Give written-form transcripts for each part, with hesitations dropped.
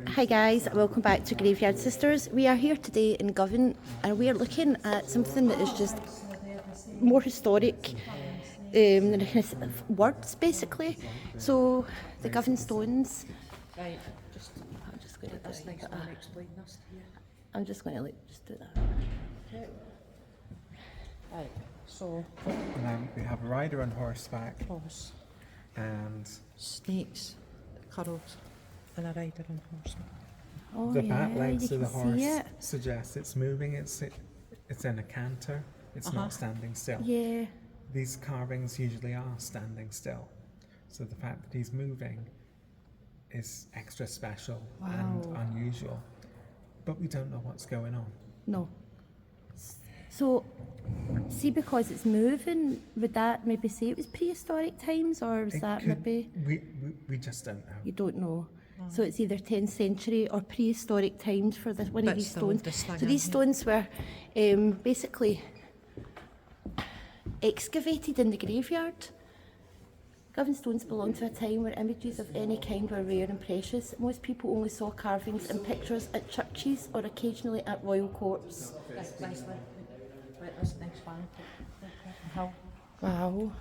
Hi guys, welcome back to Graveyard Sisters. We are here today in Govan and we are looking at something that is just more historic than words basically. So the Govan stones. Right, I'm just going to this next one explain this to you. I'm just going to just do that. Okay. Right, so And then we have a rider on horseback horse, and snakes, curls, and a rider on horseback. Oh the yeah, back legs you of the can see horse it. suggests it's moving, it's in a canter, it's not standing still. Yeah. These carvings usually are standing still. So the fact that he's moving is extra special and unusual. But we don't know what's going on. No. So, see, because it's moving, would that maybe say it was prehistoric times, or was that maybe... We just don't know. You don't know. So it's either 10th century or prehistoric times for this, one of these stones. So these stones were basically excavated in the graveyard. Govan stones belong to a time where images of any kind were rare and precious. Most people only saw carvings and pictures at churches or occasionally at royal courts. Wow.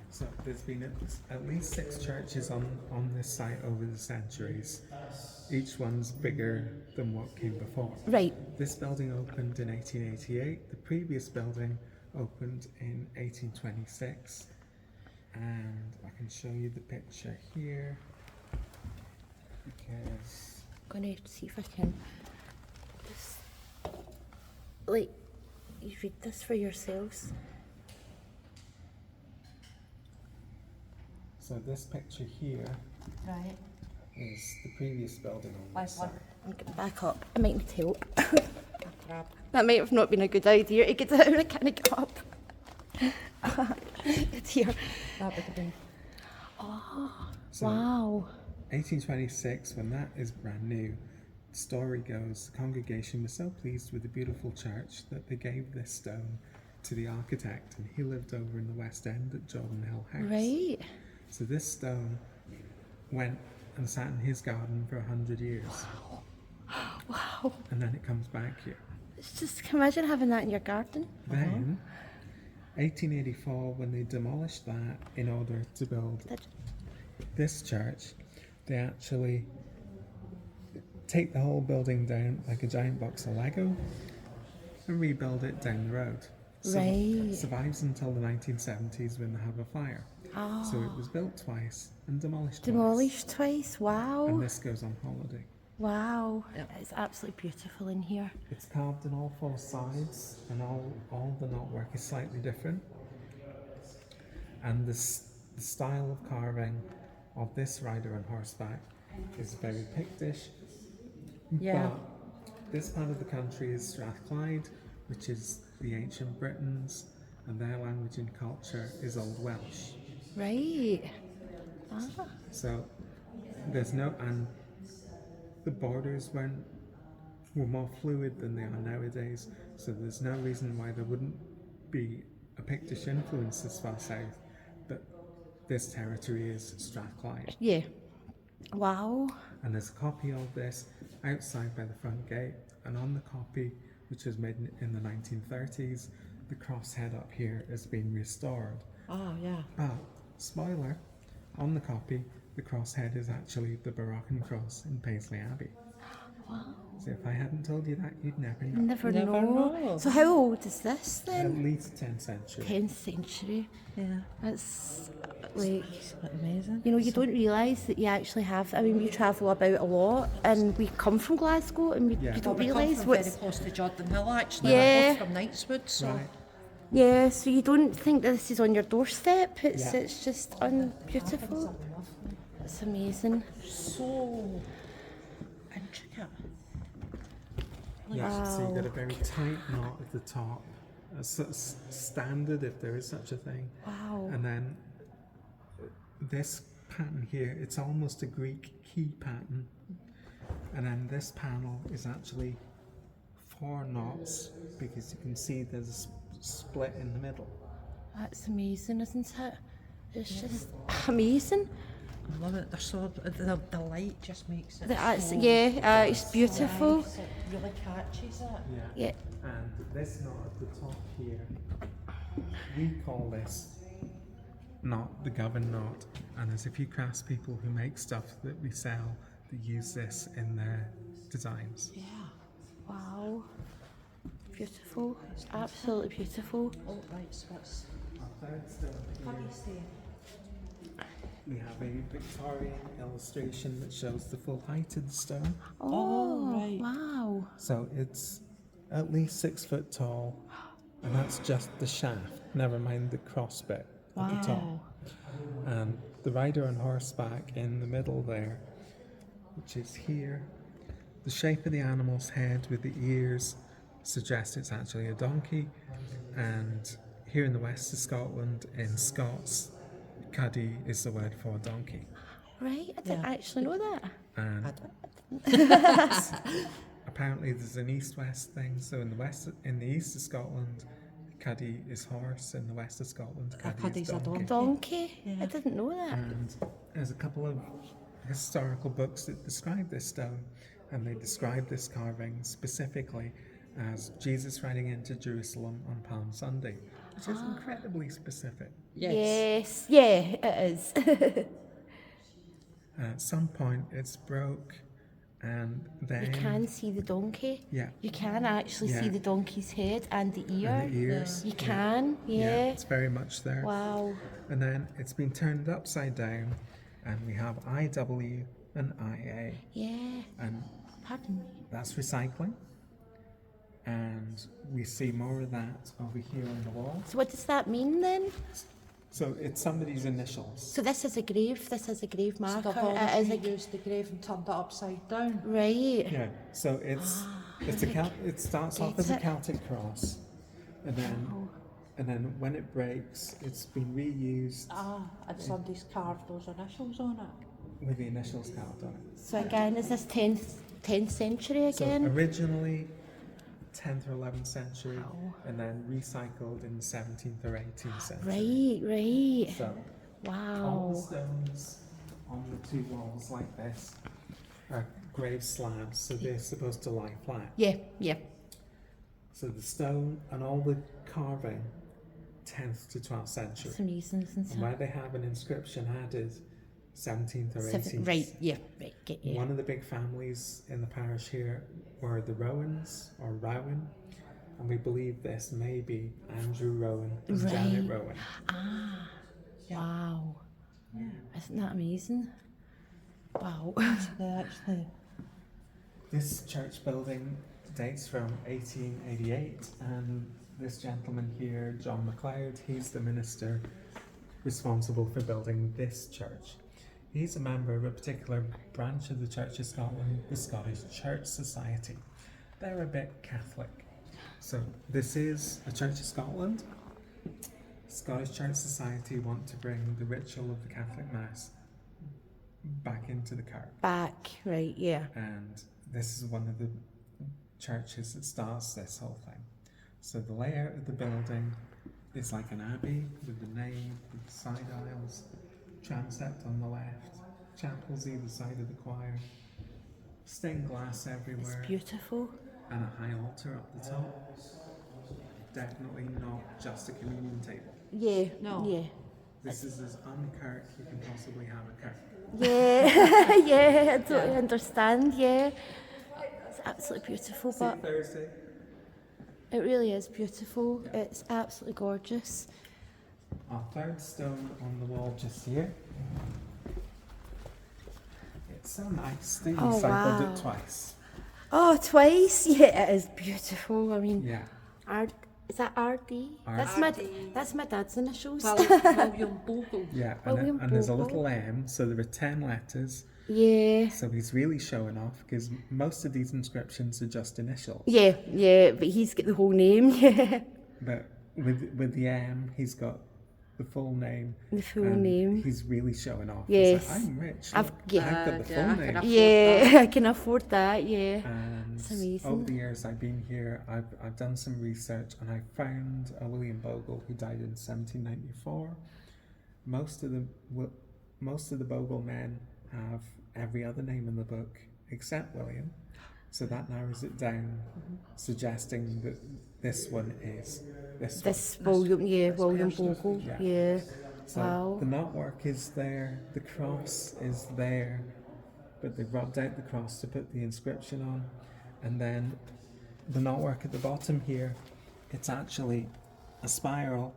So there's been at least 6 churches on this site over the centuries. Each one's bigger than what came before. Right. This building opened in 1888. The previous building opened in 1826. And I can show you the picture here because I'm going to see if I can just, like, you read this for yourselves. so this picture here Right. is the previous building on this side. I'm getting back up. I might need help. Crap. That might have not been a good idea to get down. I can't get up. It's here. That would have been. Oh, So wow. 1826, when that is brand new, the story goes the congregation was so pleased with the beautiful church that they gave this stone to the architect, and he lived over in the West End at Jordan Hill House. Right. So this stone went and sat in his garden for 100 years. Wow. And then it comes back here. It's just, can you imagine having that in your garden? Then, 1884, when they demolished that in order to build this church, they actually take the whole building down like a giant box of Lego and rebuild it down the road. So Right. it survives until the 1970s when they have a fire. So it was built twice and demolished twice. Demolished twice. Wow. And this goes on holiday. Wow. It's absolutely beautiful in here. It's carved on all 4 sides, and all the knotwork is slightly different. And the style of carving of this rider on horseback is very Pictish. Yeah. But this part of the country is Strathclyde, which is the ancient Britons, and their language and culture is Old Welsh. Right. Ah. So there's no, and the borders were more fluid than they are nowadays, so there's no reason why there wouldn't be a Pictish influence this far south, but this territory is Strathclyde. Yeah. Wow. And there's a copy of this outside by the front gate, and on the copy, which was made in the 1930s, the crosshead up here has been restored. Oh, yeah. But, spoiler, on the copy, the crosshead is actually the Baroccan cross in Paisley Abbey. Wow. So if I hadn't told you that, you'd never know. Never Never know. know. So how old is this At then? least 10th century. 10th century. Yeah. That's like, It's amazing. you know, you don't realise that you actually have, I mean, we travel about a lot and we come from Glasgow and Yeah. you don't we come realise from what's... very close to Jordan Hill, actually. Yeah. We're both from Knightswood, so. Right. Yeah, so you don't think that this is on your doorstep. It's Yeah. it's just beautiful. It's amazing. So intricate. Yeah, so you've got a very tight knot at the top, a standard if there is such a thing. Wow. And then this pattern here, it's almost a Greek key pattern. And then this panel is actually 4 knots because you can see there's a split in the middle. That's amazing, isn't it? It's just amazing. I love it. They're so the light just makes it. That's, so yeah, it's beautiful. nice. It really catches it. Yeah. Yeah. And this knot at the top here, we call this knot the Govan knot. And there's a few craftspeople who make stuff that we sell that use this in their designs. Yeah. Wow. Beautiful. Absolutely beautiful. Oh right, so it's Our third stone here, we have a Victorian illustration that shows the full height of the stone. Oh, right. wow. So it's at least 6 foot tall, and that's just the shaft, never mind the cross bit at the top. Wow. And the rider on horseback in the middle there, which is here, the shape of the animal's head with the ears suggests it's actually a donkey. And here in the west of Scotland, in Scots, cuddy is the word for donkey. Right, I didn't actually know that. And apparently there's an east-west thing. So in the east of Scotland, cuddy is horse. In the west of Scotland, cuddy cuddy's is a donkey. Donkey? Yeah. I didn't know that. And there's a couple of historical books that describe this stone, and they describe this carving specifically as Jesus riding into Jerusalem on Palm Sunday, which is incredibly specific. Yes, yeah, it is. At some point, it's broke, and then You can see the donkey. yeah, You can actually see Yeah. the donkey's head and the ear. and the ears. You can, yeah. it's very much there. Wow. And then it's been turned upside down, and we have IW and IA, Yeah. and Pardon me. that's recycling. And we see more of that over here on the wall. So what does that mean then? So it's somebody's initials. So this is a grave. This is a grave marker. They've It is obviously a used the grave and turned it upside down. right. Yeah. So it's it starts off as a Celtic cross, and then when it breaks, it's been reused And somebody's carved those initials on it. with the initials carved on it. So again, is this 10th century So again? originally 10th or 11th century, and then recycled in the 17th or 18th century. Right. So all Wow. the stones on the two walls like this are grave slabs, so they're supposed to lie flat. Yeah, yeah. So the stone and all the carving, 10th to 12th century. Some reasons and And stuff. where they have an inscription added 17th or 18th. Right, yeah, right, get you. One of the big families in the parish here were the Rowans, or Rowan, and we believe this may be Andrew Rowan and Janet Right. Rowan. Wow. Yeah. Isn't that amazing? Wow. They actually. This church building dates from 1888, and this gentleman here, John MacLeod, he's the minister responsible for building this church. He's a member of a particular branch of the Church of Scotland, the Scottish Church Society. They're a bit Catholic. So this is the Church of Scotland. Scottish Church Society want to bring the ritual of the Catholic Mass back into the kirk. Back, right, yeah. And this is one of the churches that starts this whole thing. So the layout of the building is like an abbey with the nave, with the side aisles, transept on the left, chapels either side of the choir, stained glass everywhere, It's beautiful. and a high altar up the top. Definitely not just a communion table. Yeah, No. yeah. This is as unkirk you can possibly have a kirk. Yeah, yeah, I totally understand, yeah. It's absolutely beautiful, See but Thursday. it really is beautiful. It's absolutely gorgeous. Our third stone on the wall just here. It's so nice. They Oh, recycled wow. it twice. Oh, twice? Yeah, it is beautiful. I mean, Yeah. Is that RD? That's my dad's initials. William Bogle. Yeah, William and there's a Bogle. little M, so there are 10 letters. Yeah. So he's really showing off because most of these inscriptions are just initials. Yeah, but he's got the whole name, yeah. But with the M, he's got the full name. The full and name. He's really showing off. Yes. He's like, I'm rich. I've- look, yeah. I've got the Yeah, full I can name. afford Yeah, I can afford that, yeah. And It's amazing. over the years I've been here, I've done some research and I found a William Bogle who died in 1794. Most of the most of the Bogle men have every other name in the book except William, so that narrows it down, suggesting that this one is this one. William Bogle, Yeah. yeah. So Wow. the knotwork is there, the cross is there, but they rubbed out the cross to put the inscription on, and then the knotwork at the bottom here, it's actually a spiral,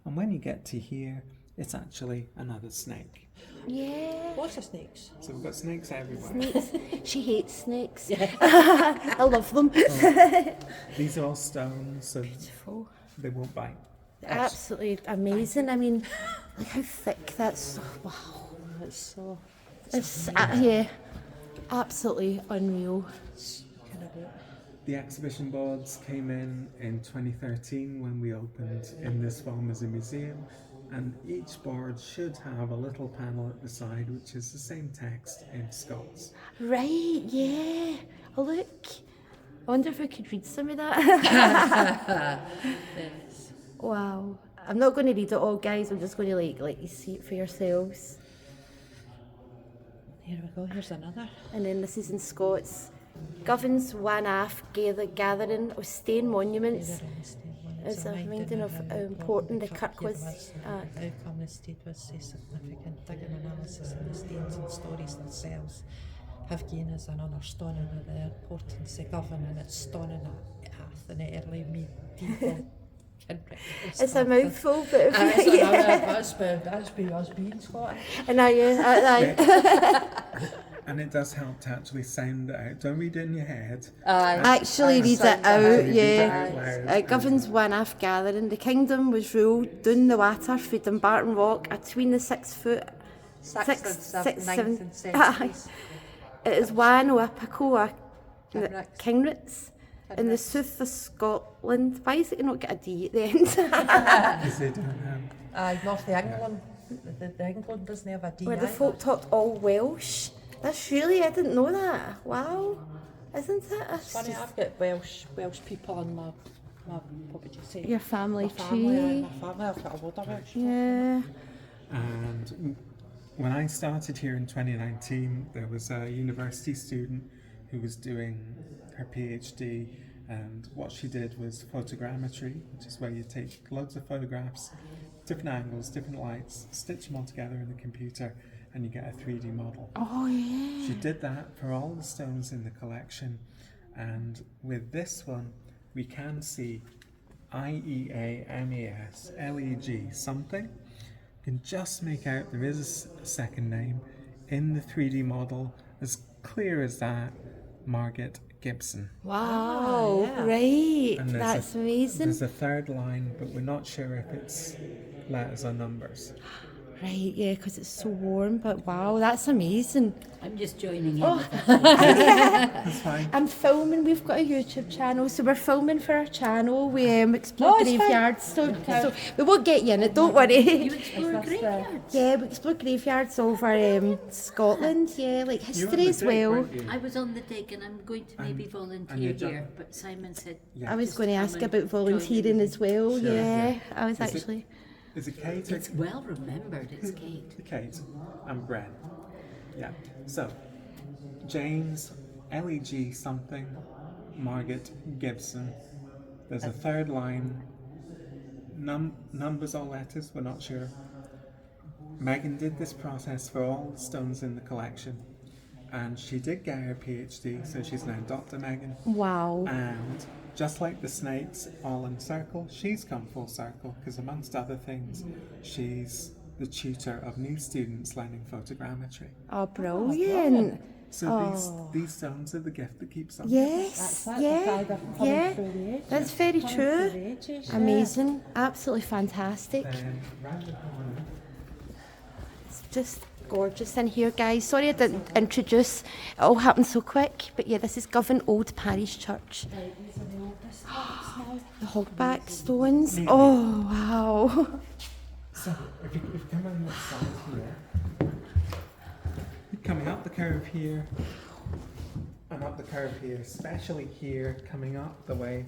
and when you get to here, it's actually another snake. Yeah. Lots of snakes. So we've got snakes everywhere. Snakes. She hates snakes. I love them. These are all stones, so Beautiful. they won't bite. Absolutely amazing. I mean, look how thick that's. Wow. It's so It's yeah, absolutely unreal. kind of good. The exhibition boards came in 2013 when we opened in this form as a museum, and each board should have a little panel at the side which is the same text in Scots. Right, yeah. Oh, look. I wonder if I could read some of that. Yes. Wow. I'm not going to read it all, guys. I'm just going to let you see it for yourselves. Here we go, here's another. And then this is in Scots. Govan's Wanaf gathering of stone monuments. It's a reminding of how important the kirk was. How come the state was so significant? Digging analysis of the stains and stories themselves have given us an understanding of the importance of Govan and its stunning path in the early medieval Kinrick. It's a mouthful, but That's been us being Scottish. and I And it does help to actually sound it out. Don't read it in your head. actually read it Actually out, read it yeah. out loud. Govan's Wanaf gathering. The kingdom was ruled down the water from Dumbarton Rock atween the 6 foot. 9th centuries. It is one o a pickle a Kinricks. Kinricks in the south of Scotland. Why is it not get a D at the end? Because they don't have. North of England. The England doesn't have a D. Where the folk talked all Welsh. That's really, I didn't know that. Wow, isn't it? It's Funny, just I've got Welsh people in my what would you say? your family My family, tree. my family. I've got a load of Welsh. Yeah. And when I started here in 2019, there was a university student who was doing her PhD, and what she did was photogrammetry, which is where you take loads of photographs, different angles, different lights, stitch them all together in the computer, and you get a 3D model. Oh yeah. She did that for all the stones in the collection, and with this one, we can see IEAMES, LEG, something. You can just make out there is a second name in the 3D model, as clear as that, Margaret Gibson. Wow. yeah. Right. And That's amazing. There's a third line, but we're not sure if it's letters or numbers. Right. Yeah, because it's so warm. But wow, that's amazing. I'm just joining in. Oh. With that. That's fine. I'm filming. We've got a YouTube channel, so we're filming for our channel. We explore No, it's fine. graveyards, so we won't get you in it. Don't worry. You explore graveyards. Yeah, we explore graveyards over Scotland. Yeah, like You were on history the as dig, well. weren't you? I was on the dig and I'm going to maybe and volunteer you ju- here, but Simon said Yeah. I was just going to come ask and about join volunteering in. as well. Sure, Yeah, yeah. I was Is it- actually. Is it Kate or It's well remembered, it's Kate. Kate? I'm Bren. Yeah. So, James, LEG something, Margaret Gibson. There's a third line. Numbers or letters, we're not sure. Megan did this process for all the stones in the collection, and she did get her PhD, so she's now Dr. Megan. Wow. And just like the snakes all in circle, she's come full circle because, amongst other things, she's the tutor of new students learning photogrammetry. Oh, brilliant. So these stones are the gift that keeps on. Yes. Yeah. That's very true. Amazing. Absolutely fantastic. Then round the corner, It's just gorgeous in here, guys. Sorry I didn't introduce. It all happened so quick. But yeah, this is Govan Old Parish Church. The hogback stones. Oh, wow. so if you come on this side here, coming up the curve here, and up the curve here, especially here, coming up the way,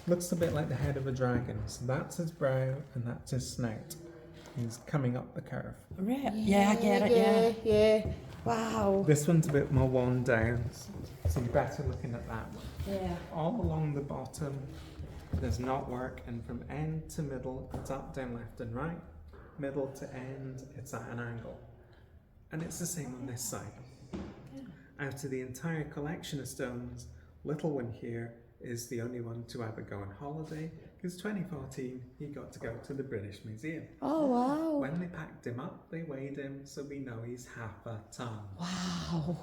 looks a bit like the head of a dragon. So that's his brow and that's his snout. He's coming up the curve. Right. Yeah, I get it, yeah. Yeah. Wow. This one's a bit more worn down, so you're better looking at that one. Yeah. All along the bottom, there's knotwork, and from end to middle, it's up, down, left, and right. Middle to end, it's at an angle. And it's the same on this side. Out of the entire collection of stones, little one here is the only one to ever go on holiday, because 2014 he got to go to the British Museum. Oh, wow. When they packed him up, they weighed him, so we know he's half a ton. Wow.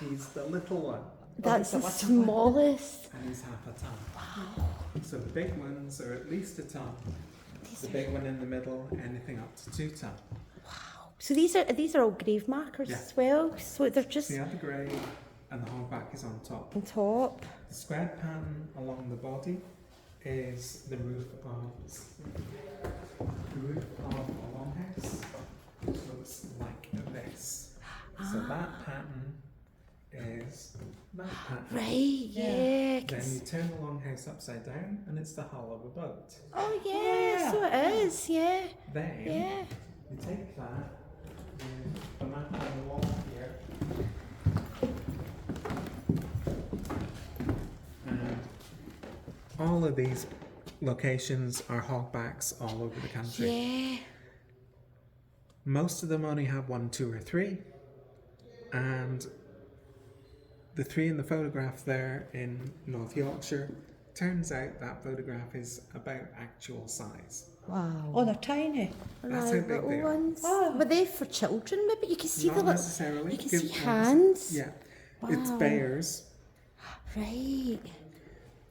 He's the little one, That's the smallest. and he's half a ton. Wow. So the big ones are at least a ton. The big one in the middle, anything up to 2 ton. So these are all grave markers as well. So they're just So you have the grave, and the hogback is on top. on top. The squared pattern along the body is the roof of a longhouse, which looks like this. So that pattern is that pattern. Right, yeah. Then you turn the longhouse upside down, and it's the hull of a boat. Oh, yeah, so it is, yeah. Then Yeah. you take that, and the map on the wall here, and all of these locations are hogbacks all over the country. Yeah. Most of them only have 1, 2, or 3, and the 3 in the photograph there in North Yorkshire, turns out that photograph is about actual size. Wow. Oh, they're tiny. That's how big little they are. ones. Oh. Were they for children maybe? You can see Not the little, necessarily. you can Give see ones- hands. Yeah, it's Wow. bears. Right.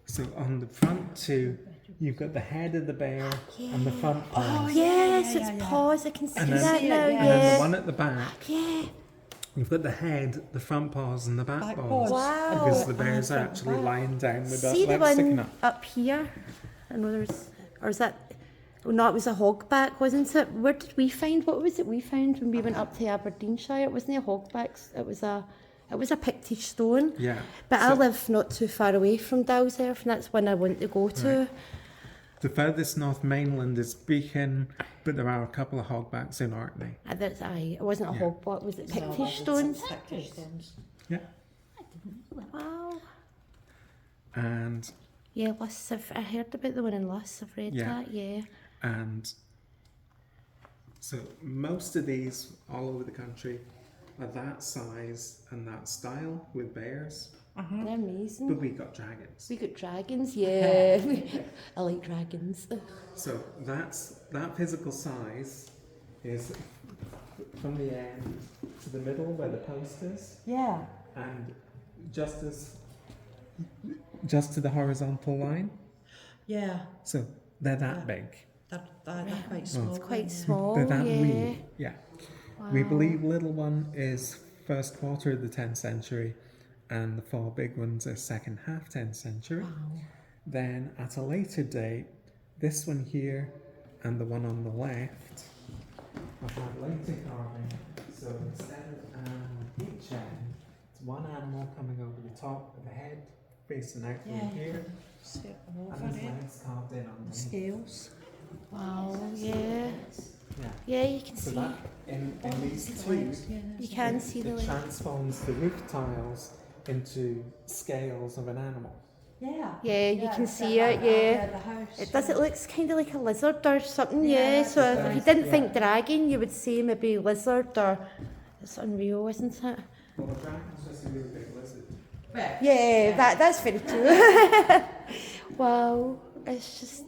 So on the front two, you've got the head of the bear and the front Oh, paws. yes, yeah, it's yeah. paws. I can see And then- that See it, now, yeah. And then the yeah. one at the back, Yeah. you've got the head, the front paws, and the back, Back paws. paws. Wow. Because the bears are front actually back. lying down with their See the legs sticking one up. up here? I know there's, or is that, oh no, it was a hogback, wasn't it? Where did we find, what was it we found when we went up to Aberdeenshire? It wasn't a hogback, it was a Pictish stone. Yeah. But I So live not too far away from Dalserf, and that's one I want to go to. Right. the furthest north mainland is Beacon, but there are a couple of hogbacks in Orkney. That's it wasn't a Yeah. hogback, was it No, Pictish it's stones? Pictish stones. Yeah. Wow. And Yeah, Luss, I heard about the one in Luss, I've read Yeah. that, yeah. And so most of these all over the country are that size and that style with bears, They're amazing. but we got dragons. We got dragons, yeah. I like dragons. So that physical size is from the end to the middle where the post is, Yeah. and just to the horizontal line. Yeah. So they're that big. They're quite small. It's quite yeah. small, They're that yeah. wee. Yeah. We Wow. believe little one is first quarter of the 10th century, and the 4 big ones are second half 10th century. Then at a later date, this one here and the one on the left have had later carving. So instead of an animal on each end, it's one animal coming over the top with the head facing out from Yeah. here, Set them and over his it. legs carved in underneath. Scales. Wow, yeah. Yeah. Yeah, you can So see. that in these two, Yeah. You can see the it legs. transforms the roof tiles into scales of an animal. Yeah. Yeah, you can see it, yeah. The house. It does, it looks kind of like a lizard or something, yeah. Yeah, So it if you does, didn't yeah. think dragon, you would say maybe lizard or... It's unreal, isn't it? Well, the dragon's just a really big lizard. Yeah, that's very true. Wow, it's just...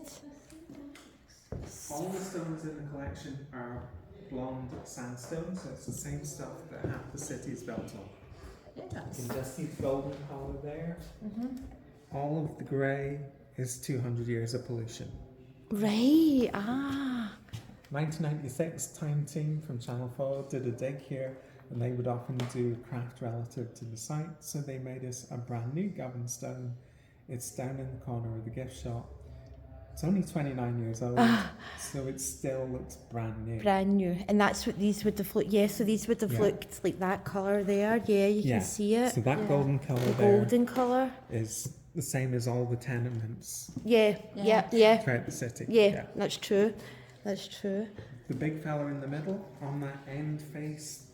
All the stones in the collection are blonde sandstone, so it's the same stuff that half the city is built on. You can just see the golden colour there. All of the grey is 200 years of pollution. Right, ah. 1996, Time Team from Channel 4 did a dig here, and they would often do craft relative to the site, so they made us a brand new Govan stone. It's down in the corner of the gift shop. It's only 29 years old, so it still looks brand new. Brand new. And that's what these would have looked, yeah, so these would have Yeah. looked like that colour there, yeah, you Yeah, can see it. so that golden colour The there golden colour. is the same as all the tenements Yeah, yeah, yeah. throughout the city. Yeah, that's true. That's true. the big fella in the middle, on that end face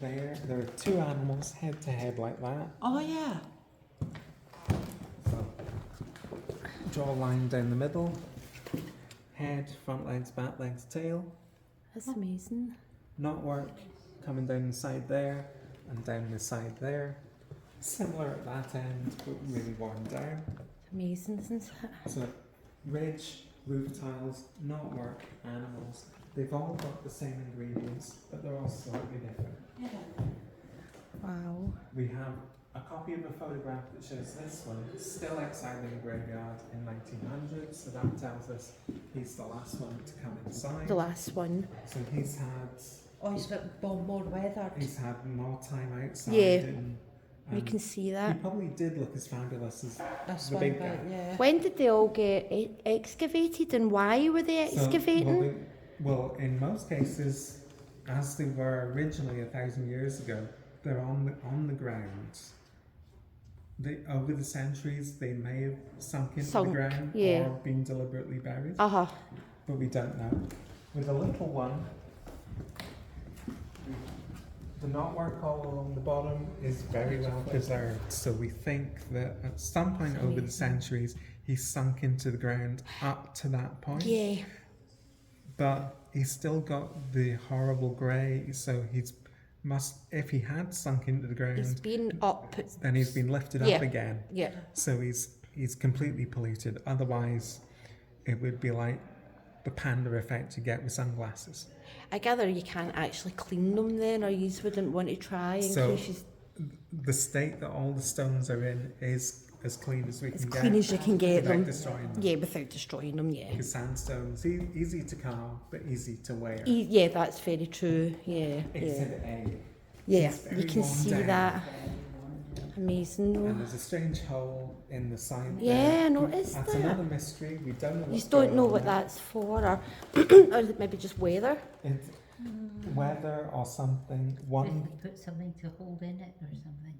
there are two animals head to head like that. Oh yeah. So, draw a line down the middle, head, front legs, back legs, tail. That's amazing. Knotwork coming down the side there and down the side there. Similar at that end, but really worn down. Amazing, isn't it? So, ridge, roof tiles, knotwork, animals, they've all got the same ingredients, but they're all slightly different. Wow. We have a copy of a photograph that shows this one, still outside the graveyard in 1900, so that tells us he's the last one to come inside. The last one. So he's had Oh, he's got more weathered. he's had more time outside. Yeah. And, You can see he that. probably did look as fabulous as This the one, big but guy. yeah. When did they all get excavated and why were they So, excavating? well, in most cases, as they were originally 1,000 years ago, they're on the ground. Over the centuries, they may have sunk into Sunk, the ground yeah. or been deliberately buried, Uh-huh. but we don't know. With the little one, the knotwork all along the bottom is very well preserved, so we think that at some point over the centuries, he's sunk into the ground up to that point. Yeah. But he's still got the horrible grey, so if he had sunk into the ground, He's been up. then he's been lifted Yeah. up again. Yeah. So he's completely polluted. Otherwise, it would be like the panda effect you get with sunglasses. I gather you can't actually clean them then, or you wouldn't want to try in So- case she's The state that all the stones are in is as clean as we as can clean get. as you can get without them. destroying them. Yeah, without destroying them, yeah. Because sandstone's easy to carve, but easy to wear. Yeah, that's very true. Yeah, yeah. Exhibit A. Yeah, It's you very can worn see down. that. Amazing And though. there's a strange hole in the side Yeah, there. I noticed That's that. another mystery. We don't know You what's just don't going know on what there. that's for, or or is it maybe just weather? It's weather or something. Did One we put something to hold in it or something?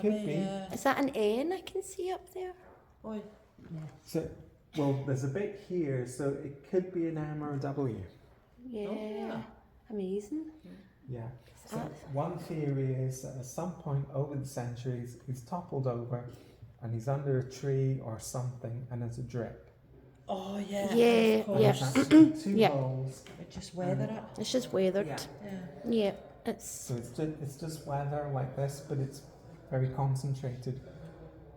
Could be. Is that an N I can see up there? Oh, So, well, there's a bit here, so it could be an M or a W. Yeah. yeah. Amazing. Yeah. Is So that- one theory is that at some point over the centuries, he's toppled over, and he's under a tree or something, and there's a drip. oh yeah. Yeah, of course. yeah. There's actually two Yeah. holes. It just weather it. It's just weathered. Yeah. Yeah. Yeah, it's So it's just weather like this, but it's very concentrated,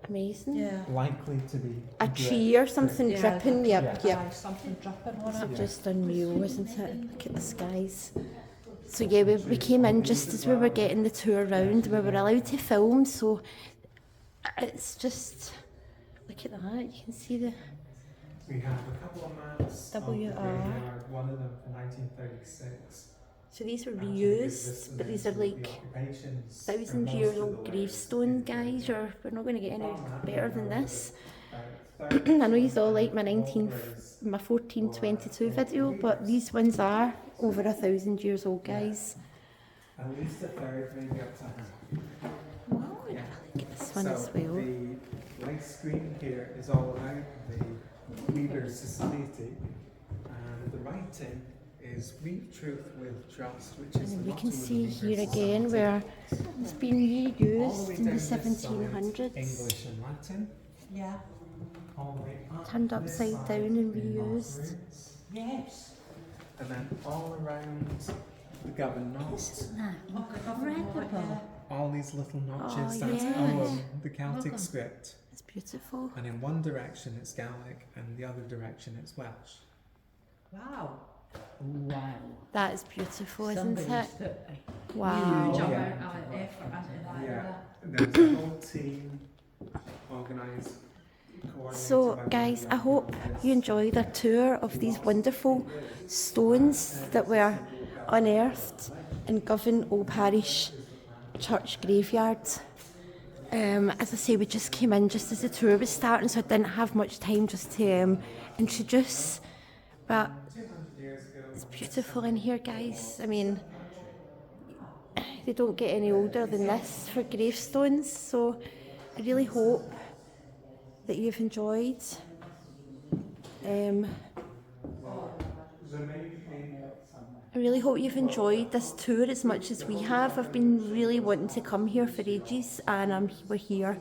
amazing. Yeah. likely to be A drip. tree or something Yeah, dripping. yeah. Yep, Yeah. yep. Aye, something dripping on It's it. Yeah. just unreal, isn't it? Look at the skies. So yeah, we came in just as we were getting the tour round. We were allowed to film, so it's just look at that. You can see the We have a couple of maps of the WR. graveyard, one of them from 1936. so these were Actually gives reused, us but an these are idea of the like occupations for 1,000-year most of old the gravestone layers. guys. Or we're not going to get any On that, better we than know this. that about 30 I know you all like my followers my 1422 video, but these ones are over 1,000 years old, guys. At least a third, maybe up to half. Wow, Yeah. look at this one So as well. the light screen here is all about the Weavers Society, and the writing is Weave Truth with Trust, which is And the we can motto of the see Weavers here again Society. where it's been All the reused way in the down this side, 1700s. English and Latin. Yeah. All the way up Turned this upside side down and in reused. Margaret's. Yes. And then all around the Govan knots, Isn't that Oh, incredible? all these little notches, Oh, that's yeah. the Celtic Welcome. script. It's beautiful. And in one direction it's Gaelic, and the other direction it's Welsh. Wow. Wow. That is beautiful, isn't Somebody's it? put a Wow. Huge Oh, amount yeah. of effort into that. Yeah, there's a whole team organised. So, guys, I hope you enjoy the tour of these wonderful stones that were unearthed in Govan Old Parish Church Graveyard. As I say, we just came in just as the tour was starting, so I didn't have much time just to introduce. But it's beautiful in here, guys. I mean, they don't get any older than this for gravestones, so I really hope that you've enjoyed. The main thing I really hope you've enjoyed this tour as much as we have. I've been really wanting to come here for ages, and we're here.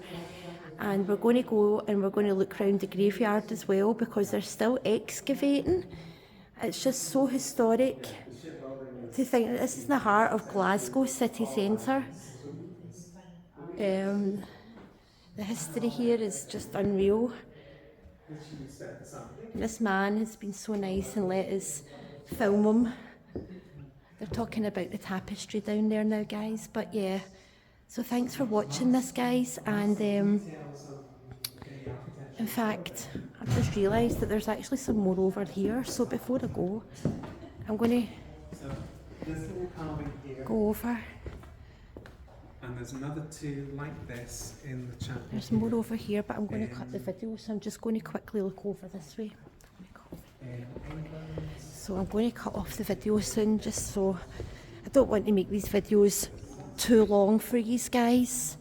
And we're going to go and we're going to look around the graveyard as well, because they're still excavating. It's just so historic to think that this is in the heart of Glasgow city centre. The history here is just unreal. And this man has been so nice and let us film him. They're talking about the tapestry down there now, guys, but yeah. So thanks for watching this, guys, and in fact, I've just realised that there's actually some more over here, so before I go, I'm going So this little carving here, to go over. and there's another two like this in the chapel. There's more over here, but I'm going to cut the video, so I'm just going to quickly look over this way. So I'm going to cut off the video soon, just so I don't want to make these videos too long for you guys.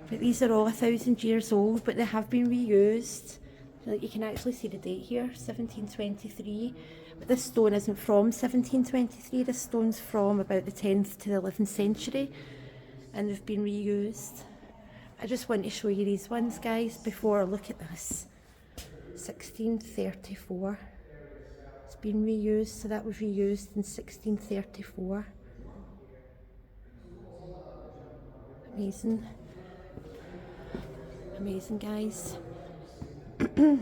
But these are all 1,000 years old, but they have been reused. Like, you can actually see the date here, 1723. But this stone isn't from 1723, this stone's from about the 10th to the 11th century, and they've been reused. I just want to show you these ones, guys, before I look at this. 1634. It's been reused, so that was reused in 1634. Amazing. Amazing, guys. Look at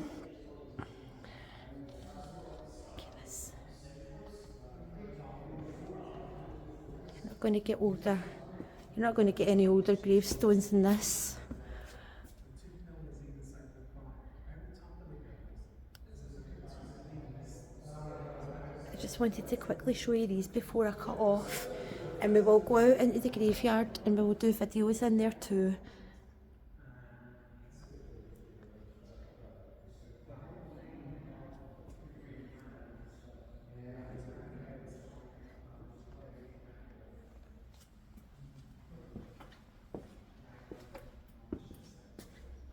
this. You're not going to get older. You're not going to get any older gravestones than this. I just wanted to quickly show you these before I cut off, and we will go out into the graveyard and we will do videos in there too.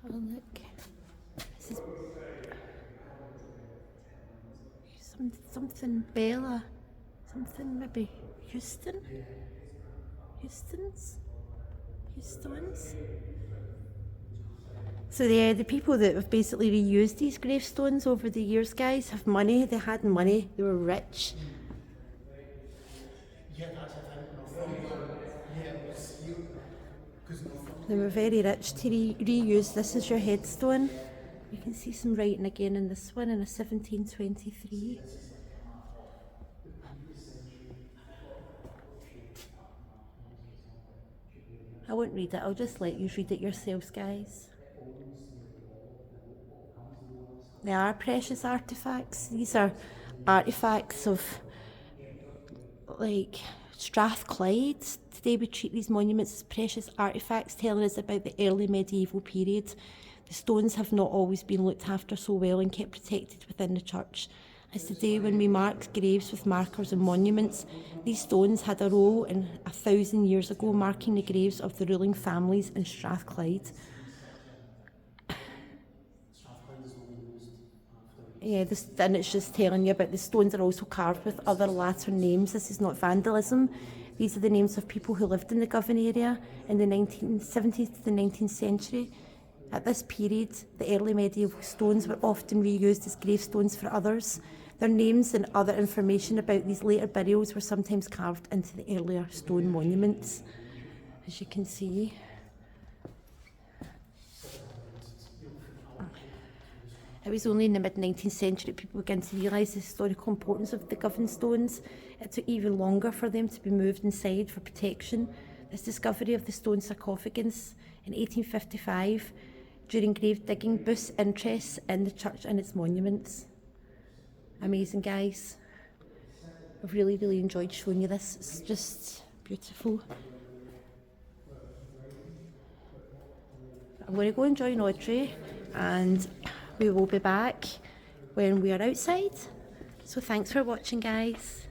Oh look, this is something Bella, something maybe Houston's. So the people that have basically reused these gravestones over the years, guys, have money. They had money. They were rich. They were very rich to reuse this as your headstone. You can see some writing again in this one in a 1723. I won't read it, I'll just let you read it yourselves, guys. They are precious artefacts. These are artefacts of, like, Strathclyde. Today we treat these monuments as precious artefacts, telling us about the early medieval period. The stones have not always been looked after so well and kept protected within the church. As today, when we mark graves with markers and monuments, these stones had a role in 1,000 years ago, marking the graves of the ruling families in Strathclyde. Yeah, and it's just telling you about the stones are also carved with other Latin names. This is not vandalism. These are the names of people who lived in the Govan area in the 17th to the 19th century. At this period, the early medieval stones were often reused as gravestones for others. Their names and other information about these later burials were sometimes carved into the earlier stone monuments, as you can see. It was only in the mid-19th century people began to realise the historical importance of the Govan stones. It took even longer for them to be moved inside for protection. This discovery of the stone sarcophagus in 1855 during grave digging boosts interest in the church and its monuments. Amazing, guys. I've really, really enjoyed showing you this. It's just beautiful. I'm going to go and join Audrey, and we will be back when we are outside. So thanks for watching, guys.